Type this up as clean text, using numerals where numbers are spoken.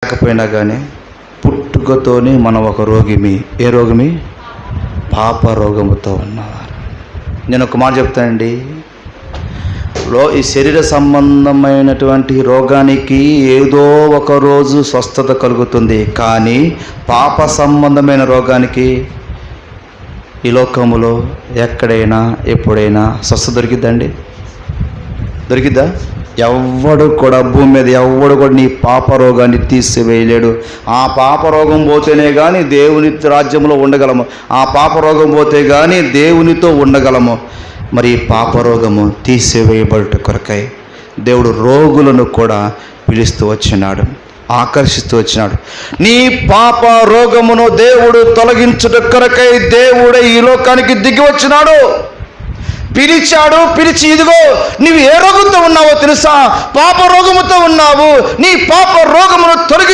లేకపోయినా కానీ పుట్టుకతోనే మనం ఒక రోగిమి. ఏ రోగమి? పాప రోగముతో ఉన్నవారు. నేను ఒక మాట చెప్తానండి, ఈ శరీర సంబంధమైనటువంటి రోగానికి ఏదో ఒక రోజు స్వస్థత కలుగుతుంది, కానీ పాప సంబంధమైన రోగానికి ఈ లోకములో ఎక్కడైనా ఎప్పుడైనా స్వస్థత దొరికిద్దండి? దొరికిద్దా? ఎవ్వడు కూడా భూమి మీద ఎవ్వడు కూడా నీ పాప రోగాన్ని తీసివేయలేడు. ఆ పాప రోగం పోతేనే కానీ దేవుని రాజ్యంలో ఉండగలము. ఆ పాప రోగం పోతే కానీ దేవునితో ఉండగలము. మరి పాప రోగము తీసివేయబడుట కొరకై దేవుడు రోగులను కూడా పిలుస్తూ వచ్చినాడు, ఆకర్షిస్తూ వచ్చినాడు. నీ పాప రోగమును దేవుడు తొలగించుట కొరకై దేవుడే ఈ లోకానికి దిగి వచ్చినాడు. పిలిచాడు, పిలిచి ఇదిగో నీవు ఏ రోగంతో ఉన్నావో తెలుసా? పాప రోగముతో ఉన్నావు, నీ పాప రోగమును తొలగి